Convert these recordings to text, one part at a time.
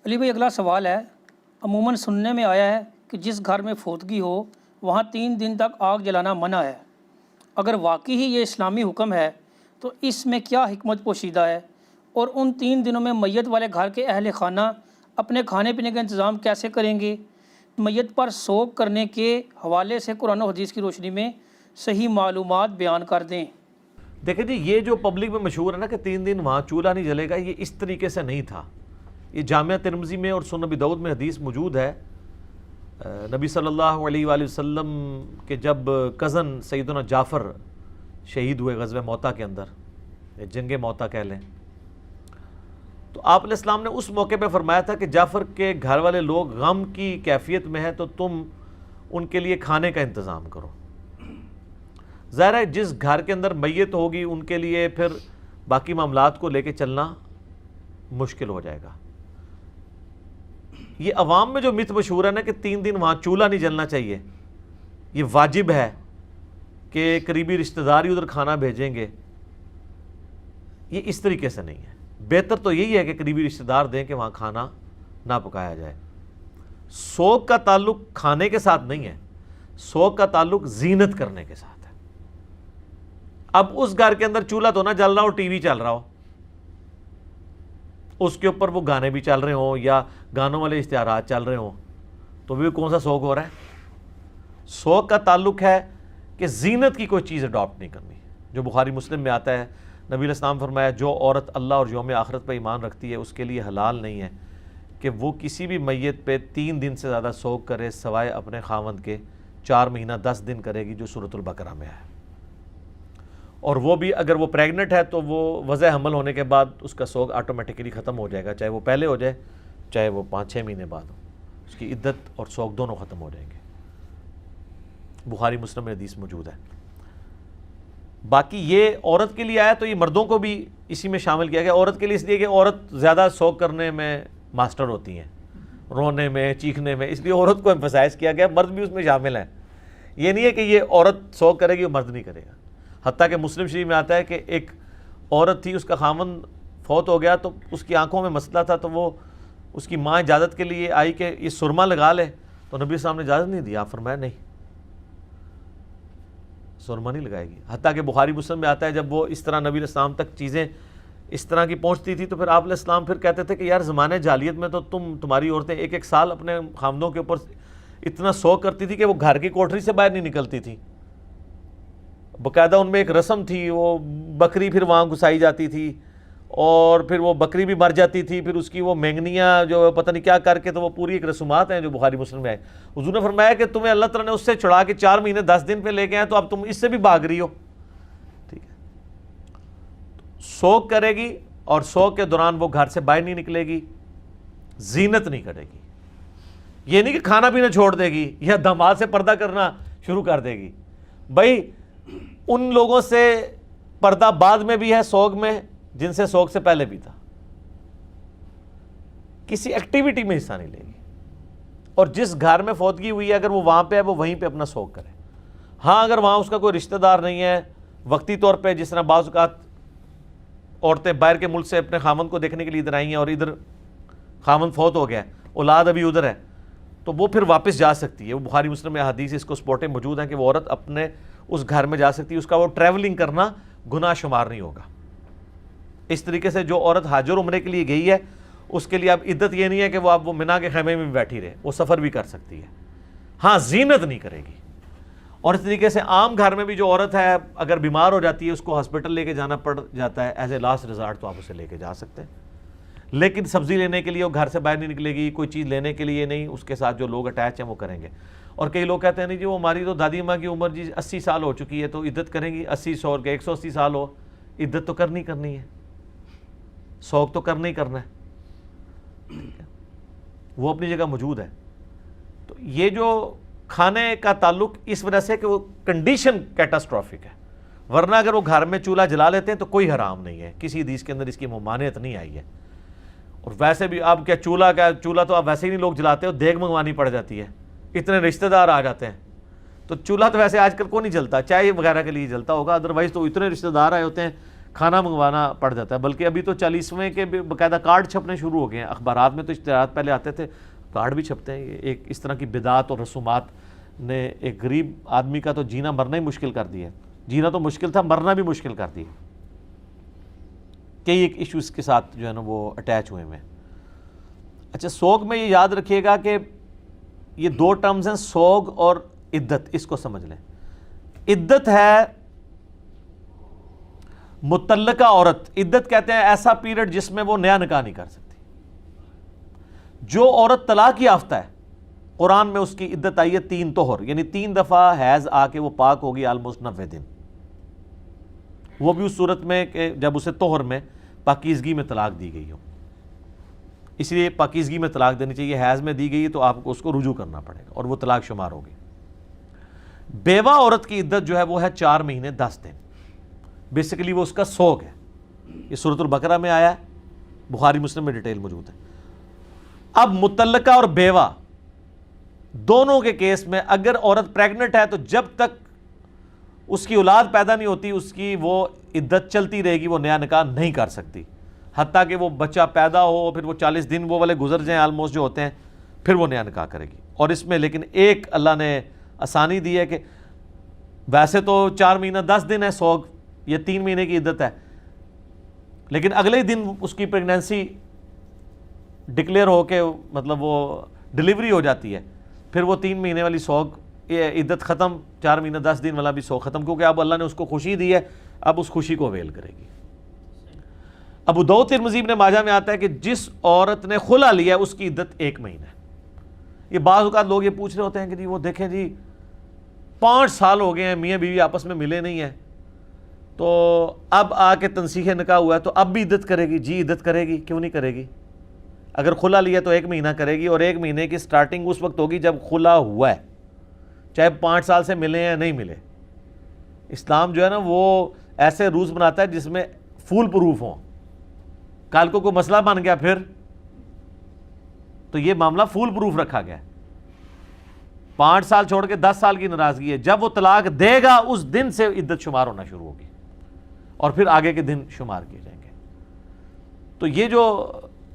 علی بھائی اگلا سوال ہے، عموماً سننے میں آیا ہے کہ جس گھر میں فوتگی ہو وہاں 3 دن تک آگ جلانا منع ہے۔ اگر واقعی ہی یہ اسلامی حکم ہے تو اس میں کیا حکمت پوشیدہ ہے، اور ان 3 دنوں میں میت والے گھر کے اہل خانہ اپنے کھانے پینے کا انتظام کیسے کریں گے؟ میت پر سوگ کرنے کے حوالے سے قرآن و حدیث کی روشنی میں صحیح معلومات بیان کر دیں۔ دیکھیں جی، یہ جو پبلک میں مشہور ہے نا کہ 3 دن وہاں چولہا نہیں جلے گا، یہ اس طریقے سے نہیں تھا۔ یہ جامعہ ترمذی میں اور سنن ابی داؤد میں حدیث موجود ہے، نبی صلی اللہ علیہ وآلہ وسلم کے جب کزن سیدنا جعفر شہید ہوئے غزوہ موطا کے اندر، جنگ موطا کہہ لیں، تو آپ علیہ السلام نے اس موقع پہ فرمایا تھا کہ جعفر کے گھر والے لوگ غم کی کیفیت میں ہیں تو تم ان کے لیے کھانے کا انتظام کرو۔ ظاہر ہے جس گھر کے اندر میت ہوگی ان کے لیے پھر باقی معاملات کو لے کے چلنا مشکل ہو جائے گا۔ یہ عوام میں جو مت مشہور ہے نا کہ 3 دن وہاں چولہا نہیں جلنا چاہیے، یہ واجب ہے کہ قریبی رشتہ دار ہی ادھر کھانا بھیجیں گے، یہ اس طریقے سے نہیں ہے۔ بہتر تو یہی ہے کہ قریبی رشتہ دار دیں کہ وہاں کھانا نہ پکایا جائے۔ سوگ کا تعلق کھانے کے ساتھ نہیں ہے، سوگ کا تعلق زینت کرنے کے ساتھ ہے۔ اب اس گھر کے اندر چولہا تو نہ جل رہا ہو، ٹی وی چل رہا ہو، اس کے اوپر وہ گانے بھی چل رہے ہوں یا گانوں والے اشتہارات چل رہے ہوں، تو بھی کون سا سوگ ہو رہا ہے؟ سوگ کا تعلق ہے کہ زینت کی کوئی چیز اڈاپٹ نہیں کرنی، جو بخاری مسلم میں آتا ہے، نبی علیہ السلام فرمایا جو عورت اللہ اور یوم آخرت پہ ایمان رکھتی ہے اس کے لیے حلال نہیں ہے کہ وہ کسی بھی میت پہ 3 دن سے زیادہ سوگ کرے سوائے اپنے خاوند کے۔ 4 مہینہ 10 دن کرے گی جو سورۃ البقرہ میں ہے، اور وہ بھی اگر وہ پریگنٹ ہے تو وہ وضع حمل ہونے کے بعد اس کا سوگ آٹومیٹکلی ختم ہو جائے گا، چاہے وہ پہلے ہو جائے چاہے وہ 5-6 مہینے بعد ہو، اس کی عدت اور سوگ دونوں ختم ہو جائیں گے۔ بخاری مسلم میں حدیث موجود ہے۔ باقی یہ عورت کے لیے آیا تو یہ مردوں کو بھی اسی میں شامل کیا گیا۔ عورت کے لیے اس لیے کہ عورت زیادہ سوگ کرنے میں ماسٹر ہوتی ہیں، رونے میں، چیخنے میں، اس لیے عورت کو ایمفسائز کیا گیا، مرد بھی اس میں شامل ہیں۔ یہ نہیں ہے کہ یہ عورت سوگ کرے گی اور مرد نہیں کرے گا۔ حتیٰ کہ مسلم شریف میں آتا ہے کہ ایک عورت تھی، اس کا خاوند فوت ہو گیا تو اس کی آنکھوں میں مسئلہ تھا، تو وہ اس کی ماں اجازت کے لیے آئی کہ یہ سرما لگا لے، تو نبی صاحب نے اجازت نہیں دی، آپ فرمایا نہیں، سرما نہیں لگائے گی۔ حتیٰ کہ بخاری مسلم میں آتا ہے جب وہ اس طرح نبی علیہ السلام تک چیزیں اس طرح کی پہنچتی تھی تو پھر آپ علیہ السلام پھر کہتے تھے کہ یار زمانے جاہلیت میں تو تمہاری عورتیں 1-1 سال اپنے خامدوں کے اوپر اتنا سوگ کرتی تھی کہ وہ گھر کی کوٹری سے باہر نہیں نکلتی تھی۔ باقاعدہ ان میں ایک رسم تھی، وہ بکری پھر وہاں گھسائی جاتی تھی، اور پھر وہ بکری بھی مر جاتی تھی، پھر اس کی وہ مینگنیاں جو پتہ نہیں کیا کر کے، تو وہ پوری ایک رسومات ہیں جو بخاری مسلم میں آئے۔ حضور نے فرمایا کہ تمہیں اللہ تعالیٰ نے اس سے چھڑا کے 4 مہینے 10 دن پہ لے کے آئے، تو اب تم اس سے بھی بھاگ رہی ہو۔ ٹھیک ہے، سوگ کرے گی اور سوگ کے دوران وہ گھر سے باہر نہیں نکلے گی، زینت نہیں کرے گی۔ یہ نہیں کہ کھانا پینا چھوڑ دے گی یا داماد سے پردہ کرنا شروع کر دے گی۔ بھائی ان لوگوں سے پردہ بعد میں بھی ہے سوگ میں جن سے سوگ سے پہلے بھی تھا۔ کسی ایکٹیویٹی میں حصہ نہیں لے گی، اور جس گھر میں فوتگی ہوئی ہے اگر وہ وہاں پہ ہے وہ وہیں پہ اپنا سوگ کرے۔ ہاں اگر وہاں اس کا کوئی رشتہ دار نہیں ہے، وقتی طور پہ جس طرح بعض اوقات عورتیں باہر کے ملک سے اپنے خامند کو دیکھنے کے لیے ادھر آئی ہیں اور ادھر خامند فوت ہو گیا ہے، اولاد ابھی ادھر ہے، تو وہ پھر واپس جا سکتی ہے۔ وہ بخاری مسلم میں حدیث اس کو سپورٹیں موجود ہیں کہ وہ عورت اپنے اس گھر میں جا سکتی ہے، اس کا وہ ٹریولنگ کرنا گناہ شمار نہیں ہوگا۔ اس طریقے سے جو عورت حج اور عمرے کے لیے گئی ہے اس کے لیے اب عدت یہ نہیں ہے کہ وہ اب وہ منا کے خیمے میں بھی بیٹھی رہے، وہ سفر بھی کر سکتی ہے، ہاں زینت نہیں کرے گی۔ اور اس طریقے سے عام گھر میں بھی جو عورت ہے اگر بیمار ہو جاتی ہے اس کو ہاسپٹل لے کے جانا پڑ جاتا ہے، ایز اے لاسٹ ریزارٹ تو آپ اسے لے کے جا سکتے ہیں، لیکن سبزی لینے کے لیے وہ گھر سے باہر نہیں نکلے گی، کوئی چیز لینے کے لیے نہیں، اس کے ساتھ جو لوگ اٹیچ ہیں وہ کریں گے۔ اور کئی لوگ کہتے ہیں نہیں جی وہ ہماری تو دادی ماں کی عمر جی 80 سال ہو چکی ہے تو عدت کریں گی، 80 کے 180 سال ہو، عدت تو کرنی ہے، سوگ تو کرنا ہی کرنا ہے، ٹھیک ہے، وہ اپنی جگہ موجود ہے۔ تو یہ جو کھانے کا تعلق اس وجہ سے کہ وہ کنڈیشن کیٹاسٹرافک ہے، ورنہ اگر وہ گھر میں چولہا جلا لیتے ہیں تو کوئی حرام نہیں ہے، کسی حدیث کے اندر اس کی ممانعت نہیں آئی ہے۔ اور ویسے بھی اب کیا چولہا تو اب ویسے ہی نہیں لوگ جلاتے ہو، دیگ منگوانی پڑ جاتی ہے، اتنے رشتہ دار آ جاتے ہیں، تو چولہا تو ویسے آج کل کو نہیں جلتا، چائے وغیرہ کے لیے جلتا ہوگا، ادروائز تو اتنے رشتہ دار آئے ہوتے ہیں، کھانا منگوانا پڑ جاتا ہے. بلکہ ابھی تو 40ویں کے باقاعدہ کارڈ چھپنے شروع ہو گئے ہیں. اخبارات میں تو اشتہارات پہلے آتے تھے, کارڈ بھی چھپتے ہیں. یہ ایک اس طرح کی بدعات اور رسومات نے ایک غریب آدمی کا تو جینا مرنا ہی مشکل کر دیا ہے. جینا تو مشکل تھا, مرنا بھی مشکل کر دیا. کئی ایک ایشوز کے ساتھ جو ہے نا وہ اٹیچ ہوئے ہیں. اچھا, سوگ میں یہ یاد رکھیے گا کہ یہ دو ٹرمز ہیں, سوگ اور عدت. اس کو سمجھ لیں. عدت ہے متعلقہ عورت. عدت کہتے ہیں ایسا پیریڈ جس میں وہ نیا نکاح نہیں کر سکتی. جو عورت طلاق یافتہ ہے, قرآن میں اس کی عدت آئی ہے 3 طہر, یعنی 3 دفعہ حیض آ کے وہ پاک ہوگی آلموسٹ 90 دن. وہ بھی اس صورت میں کہ جب اسے طہر میں پاکیزگی میں طلاق دی گئی ہو. اس لیے پاکیزگی میں طلاق دینی چاہیے. حیض میں دی گئی ہے تو آپ کو اس کو رجوع کرنا پڑے گا اور وہ طلاق شمار ہوگی. بیوہ عورت کی عدت جو ہے وہ ہے 4 مہینے 10 دن. بیسیکلی وہ اس کا سوگ ہے. یہ سورۃ البقرہ میں آیا ہے, بخاری مسلم میں ڈیٹیل موجود ہے. اب متعلقہ اور بیوہ دونوں کے کیس میں اگر عورت پریگننٹ ہے تو جب تک اس کی اولاد پیدا نہیں ہوتی اس کی وہ عدت چلتی رہے گی, وہ نیا نکاح نہیں کر سکتی حتیٰ کہ وہ بچہ پیدا ہو, پھر وہ 40 دن وہ والے گزر جائیں آلموسٹ جو ہوتے ہیں, پھر وہ نیا نکاح کرے گی. اور اس میں لیکن ایک اللہ نے آسانی دی ہے کہ ویسے تو 4 مہینہ 10 دن ہے سوگ, یہ 3 مہینے کی عدت ہے, لیکن اگلے دن اس کی پریگنینسی ڈکلیئر ہو کے مطلب وہ ڈیلیوری ہو جاتی ہے, پھر وہ 3 مہینے والی سوگ یہ عدت ختم, 4 مہینہ 10 دن والا بھی سوگ ختم, کیونکہ اب اللہ نے اس کو خوشی دی ہے, اب اس خوشی کو اویل کرے گی. ابو داؤد ترمذی ابن ماجہ میں آتا ہے کہ جس عورت نے خلا لیا ہے اس کی عدت 1 مہینہ ہے. یہ بعض اوقات لوگ یہ پوچھ رہے ہوتے ہیں کہ جی وہ دیکھیں جی 5 سال ہو گئے ہیں میاں بیوی آپس میں ملے نہیں ہیں, تو اب آ کے تنسیخ نکاح ہوا ہے تو اب بھی عدت کرے گی. جی عدت کرے گی, کیوں نہیں کرے گی. اگر خلا لیا تو 1 مہینہ کرے گی, اور 1 مہینے کی سٹارٹنگ اس وقت ہوگی جب خلا ہوا ہے, چاہے 5 سال سے ملے ہیں یا نہیں ملے. اسلام جو ہے نا وہ ایسے روز بناتا ہے جس میں فول پروف ہوں. کل کو کوئی مسئلہ بن گیا پھر تو یہ معاملہ فول پروف رکھا گیا. 5 سال چھوڑ کے 10 سال کی ناراضگی ہے, جب وہ طلاق دے گا اس دن سے عدت شمار ہونا شروع ہوگی اور پھر آگے کے دن شمار کیے جائیں گے. تو یہ جو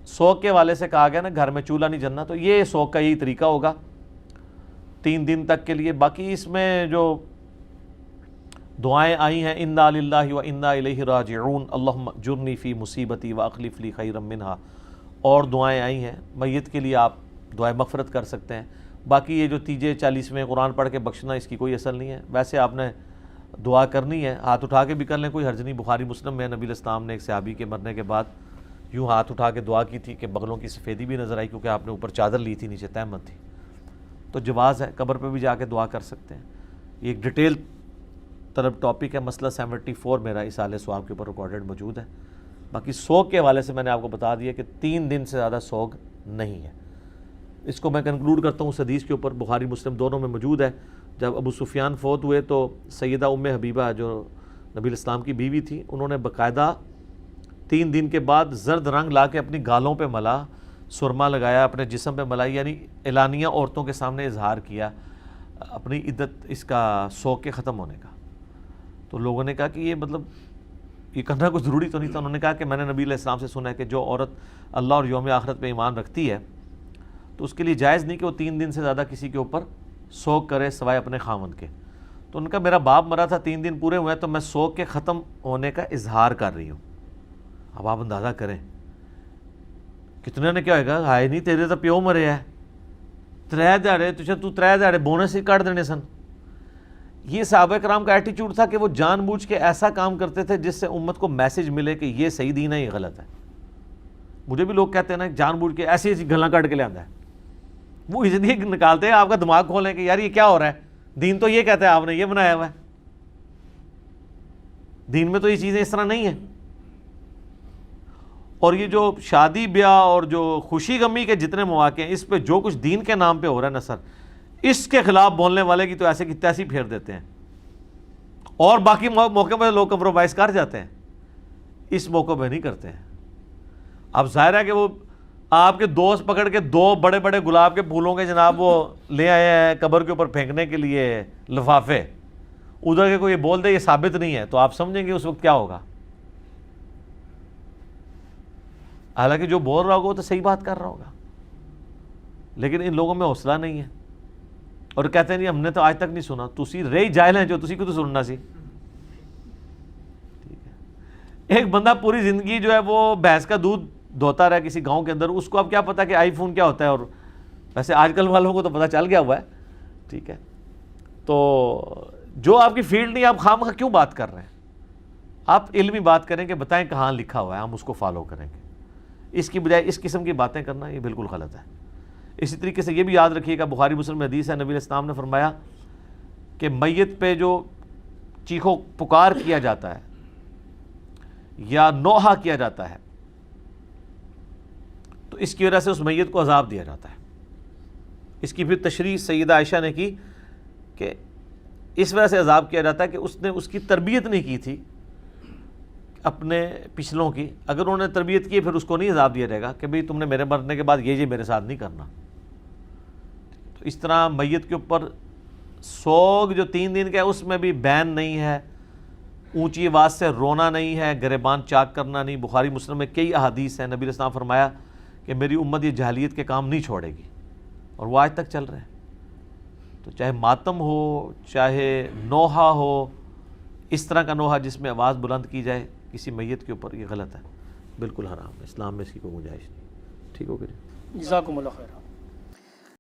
سوگ کے والے سے کہا گیا نا گھر میں چولہا نہیں جلنا, تو یہ سوگ کا یہی طریقہ ہوگا 3 دن تک کے لیے. باقی اس میں جو دعائیں آئی ہیں انا للہ و انا الیہ راجعون اللہم اجرنی فی مصیبتی واخلف لی خیرا منہا, اور دعائیں آئی ہیں. میت کے لیے آپ دعائیں مغفرت کر سکتے ہیں. باقی یہ جو 40ویں قرآن پڑھ کے بخشنا اس کی کوئی اصل نہیں ہے. ویسے آپ نے دعا کرنی ہے, ہاتھ اٹھا کے بھی کر لیں, کوئی حرج نہیں. بخاری مسلم میں نبی الاسلام نے ایک صحابی کے مرنے کے بعد یوں ہاتھ اٹھا کے دعا کی تھی کہ بغلوں کی سفیدی بھی نظر آئی, کیونکہ آپ نے اوپر چادر لی تھی نیچے تہمت تھی. تو جواز ہے, قبر پہ بھی جا کے دعا کر سکتے ہیں. یہ ایک ڈیٹیل طرف ٹاپک ہے. مسئلہ 74 میرا اسال ثواب کے اوپر ریکارڈڈ موجود ہے. باقی سوگ کے حوالے سے میں نے آپ کو بتا دیا کہ 3 دن سے زیادہ سوگ نہیں ہے. اس کو میں کنکلوڈ کرتا ہوں اس حدیث کے اوپر, بخاری مسلم دونوں میں موجود ہے. جب ابو سفیان فوت ہوئے تو سیدہ ام حبیبہ جو نبی الاسلام کی بیوی تھی, انہوں نے باقاعدہ 3 دن کے بعد زرد رنگ لا کے اپنی گالوں پہ ملا, سرما لگایا, اپنے جسم پہ ملائی, یعنی اعلانیہ عورتوں کے سامنے اظہار کیا اپنی عدت اس کا سوگ کے ختم ہونے کا. تو لوگوں نے کہا کہ یہ مطلب یہ کرنا کوئی ضروری تو نہیں تھا. انہوں نے کہا کہ میں نے نبی علیہ السلام سے سنا ہے کہ جو عورت اللہ اور یوم آخرت پہ ایمان رکھتی ہے تو اس کے لیے جائز نہیں کہ وہ 3 دن سے زیادہ کسی کے اوپر سوگ کرے سوائے اپنے خاوند کے. تو ان کا میرا باپ مرا تھا 3 دن پورے ہوئے تو میں سوگ کے ختم ہونے کا اظہار کر رہی ہوں. اب آپ اندازہ کریں کتنے نے کیا ہوئے گا, ہائے نہیں تیرے تو پیو مرے ہے, 3 دہاڑے تو 3 دہاڑے بونس ہی کاٹ دینے سن. یہ صحابہ کرام کا ایٹیچیوڈ تھا کہ وہ جان بوجھ کے ایسا کام کرتے تھے جس سے امت کو میسج ملے کہ یہ صحیح دین ہے, یہ غلط ہے. مجھے بھی لوگ کہتے ہیں نا جان بوجھ کے ایسی ایسی گلاں کاٹ کے لے آتا ہے, وہ اس لیے نکالتے ہیں آپ کا دماغ کھولیں کہ یار یہ کیا ہو رہا ہے, دین تو یہ کہتا ہے آپ نے یہ بنایا ہوا ہے, دین میں تو یہ چیزیں اس طرح نہیں ہیں. اور یہ جو شادی بیاہ اور جو خوشی غمی کے جتنے مواقع ہیں اس پہ جو کچھ دین کے نام پہ ہو رہا ہے نا سر, اس کے خلاف بولنے والے کی تو ایسے کی تیسی پھیر دیتے ہیں, اور باقی موقع پہ لوگ کمپرومائز کر جاتے ہیں, اس موقع پہ نہیں کرتے ہیں. اب ظاہر ہے کہ وہ آپ کے دوست پکڑ کے 2 بڑے بڑے گلاب کے پھولوں کے جناب وہ لے آئے ہیں قبر کے اوپر پھینکنے کے لیے لفافے, ادھر کے کوئی بول دے یہ ثابت نہیں ہے, تو آپ سمجھیں گے اس وقت کیا ہوگا. حالانکہ جو بول رہا ہوگا وہ تو صحیح بات کر رہا ہوگا، لیکن ان لوگوں میں حوصلہ نہیں ہے اور کہتے ہیں نہیں ہم نے تو آج تک نہیں سنا. تسی رہی جاہل ہیں جو تسی کو تو سننا سی. ٹھیک ہے، ایک بندہ پوری زندگی جو ہے وہ بھینس کا دودھ دھوتا رہا کسی گاؤں کے اندر، اس کو اب کیا پتا کہ آئی فون کیا ہوتا ہے. اور ویسے آج کل والوں کو تو پتہ چل گیا ہوا ہے. ٹھیک ہے، تو جو آپ کی فیلڈ نہیں، آپ خام کیوں بات کر رہے ہیں؟ آپ علمی بات کریں کہ بتائیں کہاں لکھا ہوا ہے، ہم اس کو فالو کریں گے. اس کی بجائے اس قسم کی باتیں کرنا یہ بالکل غلط ہے. اسی طریقے سے یہ بھی یاد رکھیے گا، بخاری مسلم میں حدیث ہے، نبی علیہ السلام نے فرمایا کہ میت پہ جو چیخو پکار کیا جاتا ہے یا نوحہ کیا جاتا ہے تو اس کی وجہ سے اس میت کو عذاب دیا جاتا ہے. اس کی پھر تشریح سیدہ عائشہ نے کی کہ اس وجہ سے عذاب کیا جاتا ہے کہ اس نے اس کی تربیت نہیں کی تھی اپنے پچھلوں کی. اگر انہوں نے تربیت کی پھر اس کو نہیں عذاب دیا جائے گا کہ بھئی تم نے میرے مرنے کے بعد یہ میرے ساتھ نہیں کرنا. تو اس طرح میت کے اوپر سوگ جو 3 دن کا ہے اس میں بھی بین نہیں ہے، اونچی آواز سے رونا نہیں ہے، گریبان چاک کرنا نہیں. بخاری مسلم میں کئی احادیث ہیں، نبی علیہ السلام فرمایا کہ میری امت یہ جاہلیت کے کام نہیں چھوڑے گی، اور وہ آج تک چل رہے ہیں. تو چاہے ماتم ہو، چاہے نوحہ ہو، اس طرح کا نوحہ جس میں آواز بلند کی جائے کسی میت کے اوپر، یہ غلط ہے، بالکل حرام ہے. اسلام میں اس کی کوئی گنجائش نہیں. ٹھیک ہو گیا جی؟ جزاکم اللہ خیر.